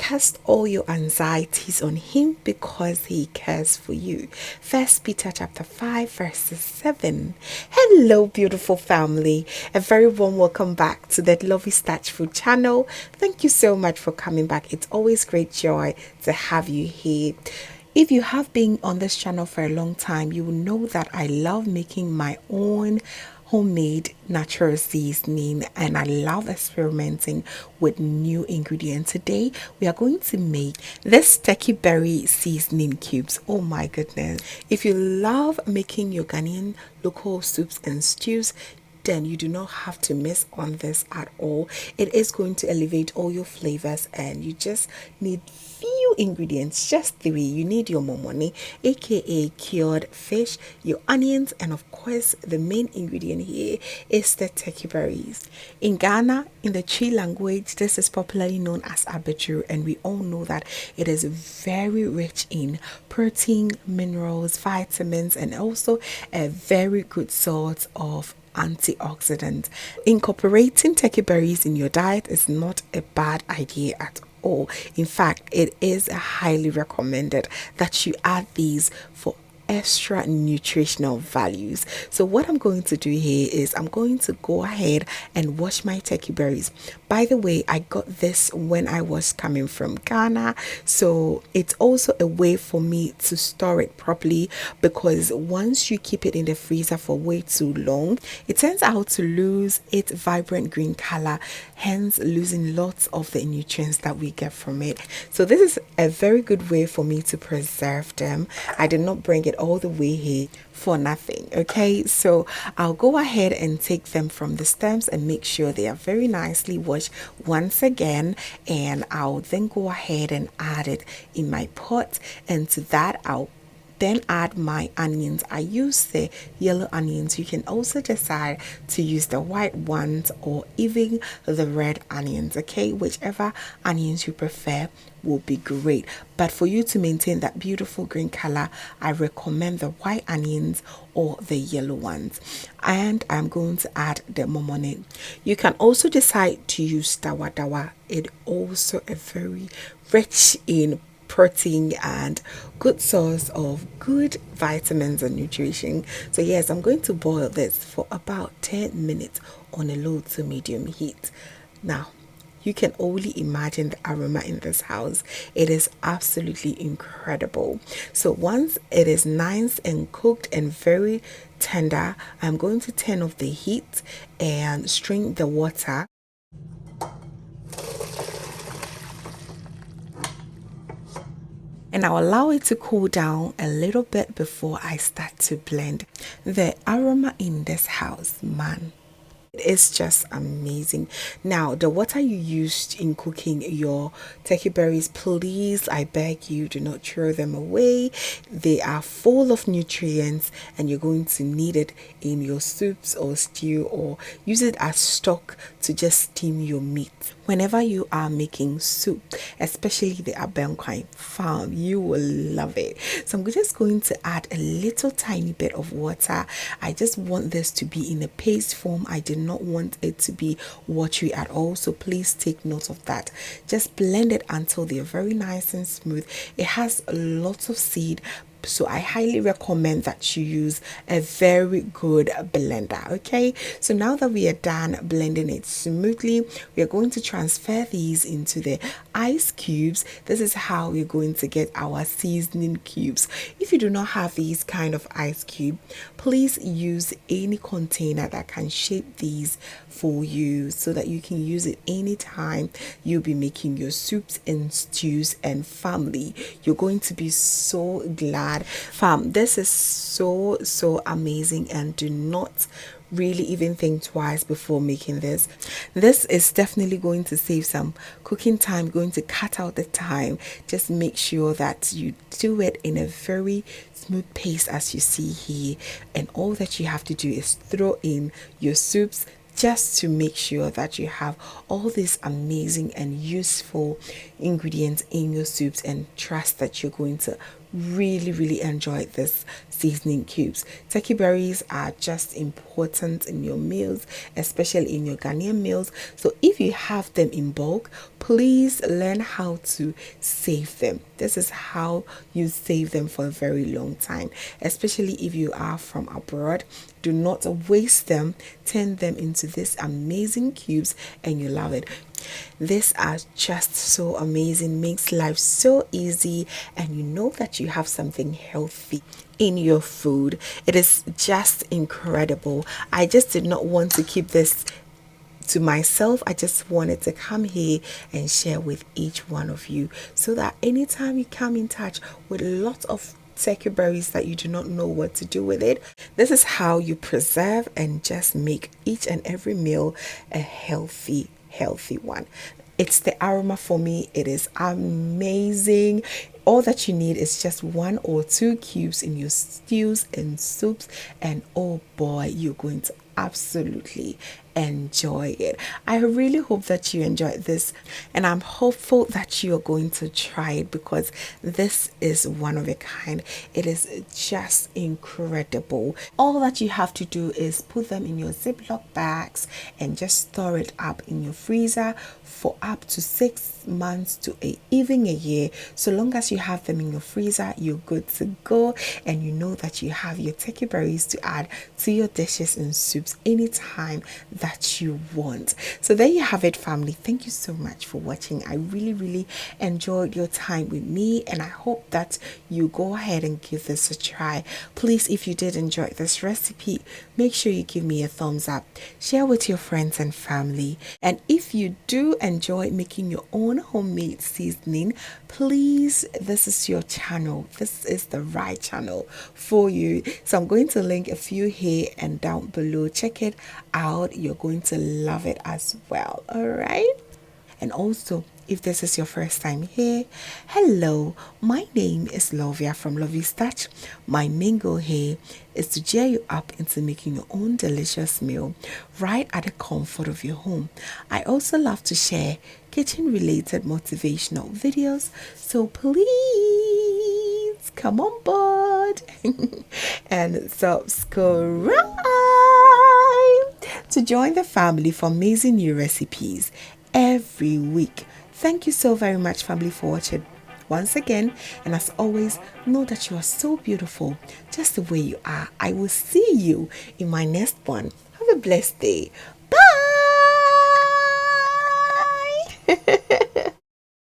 cast all your anxieties on him because he cares for you. First Peter chapter 5 verses 7. Hello beautiful family. A very warm welcome back to the Lovystouch food channel. Thank you so much for coming back. It's always great joy to have you here. If you have been on this channel for a long time, you will know that I love making my own homemade natural seasoning and I love experimenting with new ingredients. Today we are going to make this turkey berry seasoning cubes. Oh my goodness, if you love making your Ghanaian local soups and stews, then you do not have to miss on this at all. It is going to elevate all your flavors and you just need few ingredients, just three. You need your momoni, aka cured fish, your onions, and of course the main ingredient here is the turkey berries. In Ghana, in the Chi language, this is popularly known as Abeduro, and we all know that it is very rich in protein, minerals, vitamins, and also a very good source of antioxidant. Incorporating turkey berries in your diet is not a bad idea at all. In fact, it is highly recommended that you add these for extra nutritional values. So what I'm going to do here is I'm going to go ahead and wash my turkey berries. By the way, I got this when I was coming from Ghana, so it's also a way for me to store it properly, because once you keep it in the freezer for way too long, it turns out to lose its vibrant green color, hence losing lots of the nutrients that we get from it. So this is a very good way for me to preserve them. I did not bring it all the way here for nothing. Okay, so I'll go ahead and take them from the stems and make sure they are very nicely washed once again, and I'll then go ahead and add it in my pot, and to that I'll then add my onions. I use the yellow onions. You can also decide to use the white ones or even the red onions, okay? Whichever onions you prefer will be great, but for you to maintain that beautiful green color, I recommend the white onions or the yellow ones. And I'm going to add the momone. You can also decide to use dawa. It also a very rich in protein and good source of good vitamins and nutrition. So yes, I'm going to boil this for about 10 minutes on a low to medium heat. Now you can only imagine the aroma in this house. It is absolutely incredible. So once it is nice and cooked and very tender, I'm going to turn off the heat and strain the water. And I'll allow it to cool down a little bit before I start to blend. The aroma in this house, man, it's just amazing. Now the water you used in cooking your turkey berries, please, I beg you, do not throw them away. They are full of nutrients and you're going to need it in your soups or stew, or use it as stock to just steam your meat. Whenever you are making soup, especially the Abenkwan farm, you will love it. So I'm just going to add a little tiny bit of water. I just want this to be in a paste form. I do not want it to be watery at all, so please take note of that. Just blend it until they're very nice and smooth. It has lots of seed, so I highly recommend that you use a very good blender. Okay, so now that we are done blending it smoothly, we are going to transfer these into the ice cubes. This is how we're going to get our seasoning cubes. If you do not have these kind of ice cube, please use any container that can shape these for you so that you can use it anytime you'll be making your soups and stews. And family, you're going to be so glad. Fam, this is so amazing, and do not really even think twice before making this. This is definitely going to save some cooking time, going to cut out the time. Just make sure that you do it in a very smooth pace as you see here, and all that you have to do is throw in your soups, just to make sure that you have all these amazing and useful ingredients in your soups, and trust that you're going to really enjoyed this seasoning cubes. Turkey berries are just important in your meals, especially in your Ghanaian meals. So if you have them in bulk, please learn how to save them. This is how you save them for a very long time, especially if you are from abroad. Do not waste them. Turn them into this amazing cubes and you love it. These are just so amazing, makes life so easy, and you know that you have something healthy in your food. It is just incredible. I just did not want to keep this to myself. I just wanted to come here and share with each one of you, so that anytime you come in touch with lots of turkey berries that you do not know what to do with it, this is how you preserve and just make each and every meal a healthy one. It's the aroma for me. It is amazing. All that you need is just 1 or 2 cubes in your stews and soups, and oh boy, you're going to absolutely enjoy it. I really hope that you enjoyed this, and I'm hopeful that you're going to try it, because this is one of a kind. It is just incredible. All that you have to do is put them in your Ziploc bags and just store it up in your freezer for up to 6 months to even a year. So long as you have them in your freezer, you're good to go, and you know that you have your turkey berries to add to your dishes and soups anytime that you want. So there you have it, family. Thank you so much for watching. I really enjoyed your time with me, and I hope that you go ahead and give this a try. Please, if you did enjoy this recipe, make sure you give me a thumbs up, share with your friends and family, and if you do enjoy making your own homemade seasoning, please, this is your channel. This is the right channel for you. So I'm going to link a few here and down below. Check it out. You're going to love it as well. All right. And also, if this is your first time here, hello, my name is Lovia from Lovystouch. My main goal here is to cheer you up into making your own delicious meal right at the comfort of your home. I also love to share kitchen related motivational videos, so please come on board and subscribe to join the family for amazing new recipes every week. Thank you so very much, family, for watching once again, and as always, know that you are so beautiful just the way you are. I will see you in my next one. Have a blessed day. Bye.